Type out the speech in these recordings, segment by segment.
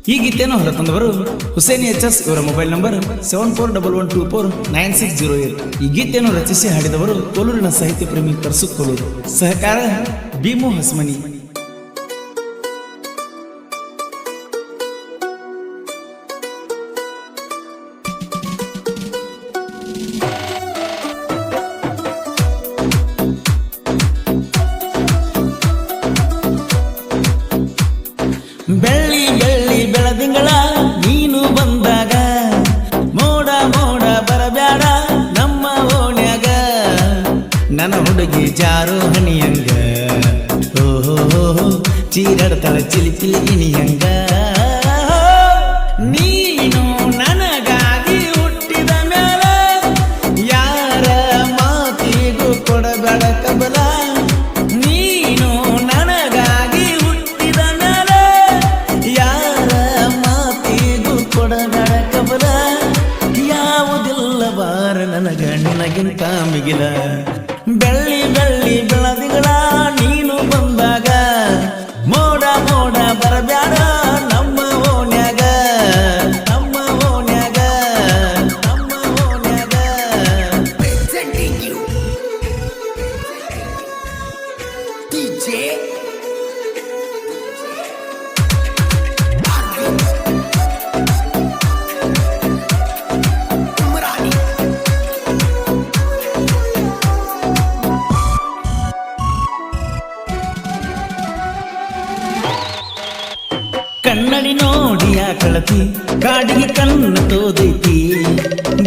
ಈ ಗೀತೆಯನ್ನು ಹೊರತಂದವರು ಹುಸೇನ್ HS ಇವರ ಮೊಬೈಲ್ ನಂಬರ್ 7411249608. ಈ ಗೀತೆಯನ್ನು ರಚಿಸಿ ಹಾಡಿದವರು ಕೋಲೂರಿನ ಸಾಹಿತ್ಯ ಪ್ರೇಮಿ ಕರ್ಸು ಕೋಲೂರು. ಸಹಕಾರ ಭೀಮು ಹಸ್ಮನಿ. ಬೆಳ್ಳಿ ಬೆಳ್ಳಿ ಬೆಳದಿಂಗಳ ನೀನು ಬಂದಾಗ ಮೋಡ ಮೋಡ ಬರಬ್ಯಾಡ ನಮ್ಮ ಓಣ್ಯಾಗ ನನ್ನ ಹುಡುಗಿ ಜಾರು ಹಣಿಯಂಗ ಓಹೋ ಚೀರಡ್ತಾಳ ಚಿಲಿ ಚಿಲಿ ಇಣಿಯಂಗ ನೀನು ನನಗಾಗಿ ಹುಟ್ಟಿದ ಮೇಲೆ ಯಾರ ಮಾತಿಗೂ ಕೊಡಬೇಡ ಕಬಲ ನೀನು ನನಗಾಗಿ ಹುಟ್ಟಿದ ಮೇಲೆ ಯಾರ ಮಾತಿಗೂ ಕೊಡಬೇಡ ಕಬಲ ಯಾವುದಿಲ್ಲ ಬಾರ ನನಗ ನಿನಗಿಂತ ಮಿಗಿಲ ಬೆಳ್ಳಿ ಬೆಳ್ಳಿ ಬೆಳದಿಗಳ ನೀನು ಬಂದಾಗ ಮೋಡ ಮೋಡ ಬರಬ್ಯಾಡ ನಮ್ಮ ಓಣ್ಯಾಗ ನಮ್ಮ ಓಣ್ಯಾಗ ನಮ್ಮ ಓಣ್ಯಾಗ. Presenting you DJ Arvind Umrani. ಕನ್ನಡಿ ನೋಡಿಯ ಕಳತಿ ಕಾಡಿಗೆ ಕಣ್ಣು ತೋದೈತಿ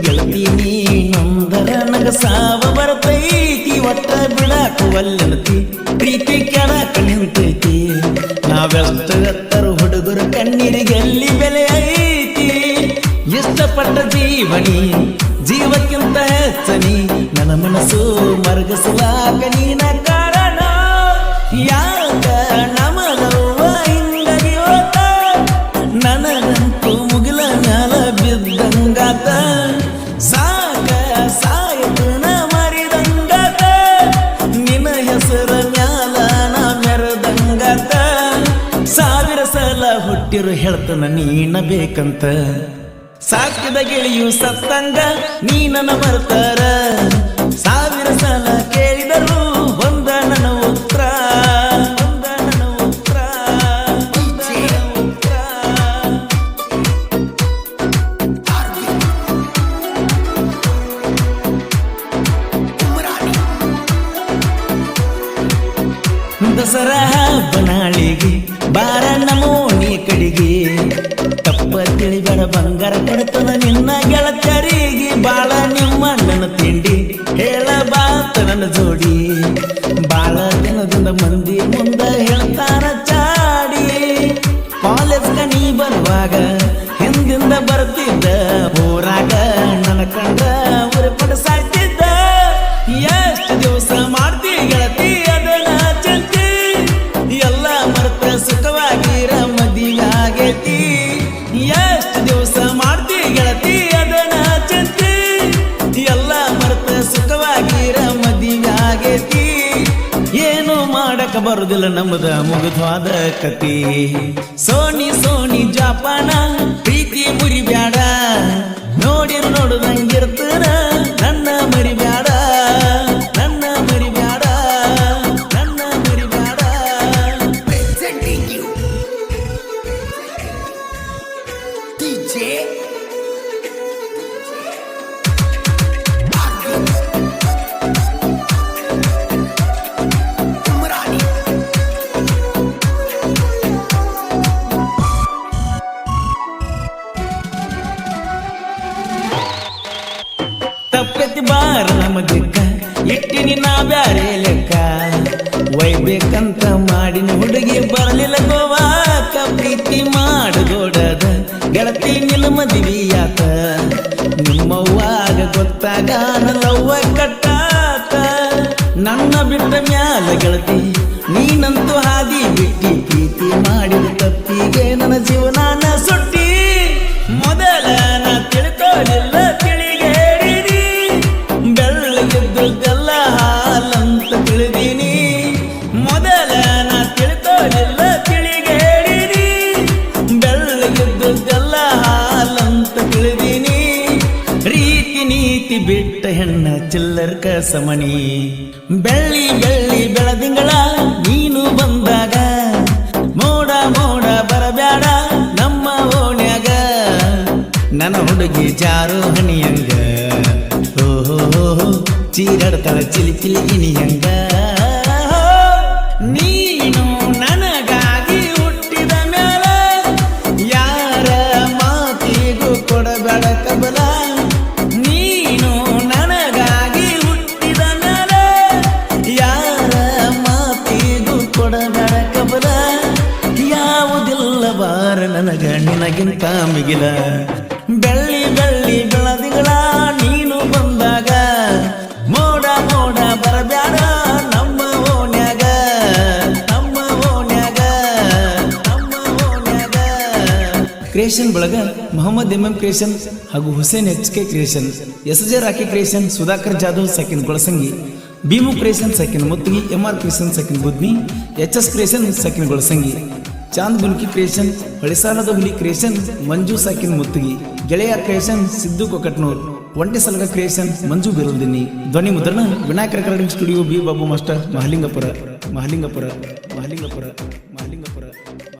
ಗೆಳತಿ ನೀನೊಂದರ ನಗ ಸಾವ ಬರ್ತೈತಿ ಒಟ್ಟ ಬಿಡಾಕ ಒಲ್ಲನತಿ ಪ್ರೀತಿ ಕೆಳಕ ನಿಂತೈತಿ ನಾವೆಷ್ಟ ಎತ್ತರು ಹುಡುಗರು ಕಣ್ಣೀರಿಗೆ ಎಲ್ಲಿ ಬೆಲೆ ಐತಿ ಇಷ್ಟಪಟ್ಟ ಜೀವನಿ ಜೀವಕ್ಕಿಂತ ಹೆಚ್ಚನಿ ನನ್ನ ಮನಸ್ಸು ಮರಗಸಲಾಕ ನೀನ ಕಾರಣ ಯಾಕ ನಮಗವ್ವ ಹಿಂಗಾಗಿ ಹೋತ ನನಗಂತೂ ಮುಗಿಲ ಮ್ಯಾಲ ಬಿದ್ದಂಗಾತ ಸಾಕ ಸಾಯತನ ಮರಿದಂಗಾತ ನಿನ್ನ ಹೆಸರ ಮ್ಯಾಲ ನಾ ಮೆರದಂಗಾತ ಸಾವಿರ ಸಲ ಹುಟ್ಟಿರು ಹೇಳ್ತನ ನೀನ ಬೇಕಂತ ಸಾಕಿದ ಗೆಳೆಯು ಸತ್ತಂಗ ನೀನನ ಬರ್ತಾರ ಸಾವಿರ ಸಲ ಕೇಳಿದರು ಒಂದ ನನ್ನ ಉತ್ತರ ಒಂದ ನನ್ನ ಉತ್ತರ ಒಂದ ನನ್ನ ಉತ್ತರ. Arvind Umrani. ದಸರಾ ಬನಾಳಿಗೆ ಬಾರ ನಮೋನಿ ಕಡಿಗೆ ತಪ್ಪ ತಿಳಿಬೇಡ ಬಂಗಾರ ಕೊಡ್ತದ ನಿನ್ನ ಗೆಳತರಿಗೆ ಬಾಳ ನಿಮ್ಮ ನನ್ನ ತಿಂಡಿ ಹೇಳ ಬಾತ ನನ್ನ ಜೋಡಿ ಬಾಳ ದಿನದಿಂದ ಮಂದಿ ಮುಂದ ಹೇಳ್ತಾರ ಚಾಡಿ ಕಾಲೇಜ್ಗ ನೀ ಬರುವಾಗ ಹಿಂದಿಂದ ಬರ್ತಿದ್ದ ಊರಾಗ ನನ್ನ ಕಂಡ ಉರಿಪಡ ಸಾಯ್ತಿದ್ದ ಎಷ್ಟು ದಿವಸ ಮಾಡ್ತಿ ಗೆಳತಿ ಅದನ್ನ ಚಂತಿ ಎಲ್ಲ ಮರ್ತ ಸುಖವಾಗಿರ ಮದುವೆ ಆಗೈತಿ ಎಷ್ಟು ದಿವಸ ಮಾಡ್ತಿ ಗೆಳತಿ ಅದನ್ನ ಚಂತಿ ಎಲ್ಲ ಮರ್ತ ಸುಖವಾಗಿರ ಮದುವೆ ಆಗೈತಿ ಏನು ಮಾಡಕ ಬರುದಿಲ್ಲ ನಮ್ಮದ ಮುಗಿದ್ವಾದ ಕತಿ ಸೋನಿ ಸೋನಿ ಜಾಪಾನ ಪ್ರೀತಿ ಮುರಿಬ್ಯಾಡ ನೋಡಿರು ನೋಡುದಂಗಿರ್ತಾರ ನನ್ನ ಮರಿಬ್ಯಾಡ ನನ್ನ ಮರಿಬ್ಯಾಡ ನನ್ನ ಮರಿಬ್ಯಾಡ. Presenting you DJ Arvind Umrani. ತಪ್ಪತಿ ಬಾರ ನಮ್ಮ ದಿಕ್ಕ ಇಟ್ಟಿನಿ ನಾ ಬ್ಯಾರೆ ಲೆಕ್ಕ ಒಯ್ಬೇಕಂತ ಮಾಡಿನ ಹುಡುಗಿ ಬರಲಿಲ್ಲ ಗೋವಾಕ ಪ್ರೀತಿ ಮಾಡಗೋಡದ ಗೆಳತಿ ನಿಲ್ಲ ಮದುವೆಯಾತ ನಿಮ್ಮವ್ವಾಗ ಗೊತ್ತಾಗ ನಲ್ಲವ್ವ ಕಟ್ಟಾತ ನನ್ನ ಬಿಟ್ಟ ಮ್ಯಾಲ ಗೆಳತಿ ನೀನಂತೂ ಹಾದಿ ಬಿಟ್ಟಿ ಪ್ರೀತಿ ಮಾಡಿದ ತಪ್ಪಿಗೆ ನನ್ನ ಜೀವನಾನ ಸುಟ್ಟಿ ಮೊದಲ ನಾ ತಿಳ್ಕೊಳ್ಳಿಲ್ಲ ತಿಳಿಗೇರಿನಿ ಬೆಳ್ಳಗಿದ್ದೆಲ್ಲ ಹಾಲಂತ ತಿಳಿದೀನಿ ಮೊದಲ ನಾ ತಿಳ್ಕೊಳ್ಳಿಲ್ಲ ತಿಳಿಗೇರಿನಿ ಬೆಳ್ಳ ಒಳಗಿದ್ದೆಲ್ಲ ಹಾಲಂತ ತಿಳಿದೀನಿ ರೀತಿ ನೀತಿ ಬಿಟ್ಟ ಹೆಣ್ಣ ಚಿಲ್ಲರ್ಕ ಸಮಣಿ ಬೆಳ್ಳಿ ಬೆಳ್ಳಿ ಬೆಳದಿಂಗಳ ನೀನು ಬಂದಾಗ ಮೋಡ ಮೋಡ ಬರಬ್ಯಾಡ ನಮ್ಮ ಓಣ್ಯಾಗ ನನ್ನ ಹುಡುಗಿ ಜಾರು ಹಣಿಯಂಗ ಓಹೋ ಚೀರಾಡ್ತಾಳ ಚಿಲಿ ಚಿಲಿ ಇನಿಯಂಗ ನೀನು ನನಗಾಗಿ ಹುಟ್ಟಿದ ಮೇಲೆ ಯಾರ ಮಾತಿಗೂ ಕೊಡಬೇಡ ಕಬಲ ನೀನು ನನಗಾಗಿ ಹುಟ್ಟಿದ ಮೇಲೆ ಯಾರ ಮಾತಿಗೂ ಕೊಡಬೇಡ ಕಬಲ ಯಾವುದಿಲ್ಲ ಬಾರ ನನಗ ನಿನಗಿಂತ ಮಿಗಿಲ ಬೆಳ್ಳಿ ಬೆಳ್ಳಿ ಬೆಳದಿಂಗಳ ನೀನು ಬಂದಾಗ ಮೋಡ ಮೋಡ ಬರಬ್ಯಾಡ ನಮ್ಮ ಓಣ್ಯಾಗ ನಮ್ಮ ಓಣ್ಯಾಗ ನಮ್ಮ ಓಣ್ಯಾಗ ಕ್ರಿಯೇಷನ್ ಬಳಗ ಮೊಹಮ್ಮದ್ ಎಂ ಕ್ರಿಯೇಷನ್ ಹಾಗೂ Hussain HK creation SJ Rocky creation Sudhakar Jadhav ಸಕಿನ್ ಗೊಳಸಂಗಿ ಭೀಮು ಕ್ರಿಯೇಷನ್ ಸಕಿನ್ ಮುತ್ತಿಗಿ MR ಕ್ರಿಯೇಷನ್ ಸಕಿನ್ ಬುದ್ನಿ HS ಕ್ರಿಯೇಷನ್ ಸಕಿನ್ ಗೊಳಸಂಗಿ ಚಾಂದ್ ಬುಲ್ಕಿ ಕ್ರಿಯೇಷನ್ ಹೊಳಿಸಾಲದ ಹುಲಿ ಕ್ರಿಯೇಷನ್ ಮಂಜು ಸಾಕಿನ್ ಮುತ್ತಿಗಿ ಗೆಳೆಯ ಕ್ರಿಯೇಷನ್ ಸಿದ್ದು ಕೊಕಟ್ನೂರ್ ಒಂಟೆ ಸಲಗ ಕ್ರಿಯೇಷನ್ ಮಂಜು ಬಿರುಲ್ದಿನಿ ಧ್ವನಿ ಮುದ್ರಣ Vinayaka recording studio B Babu master Mahalingapura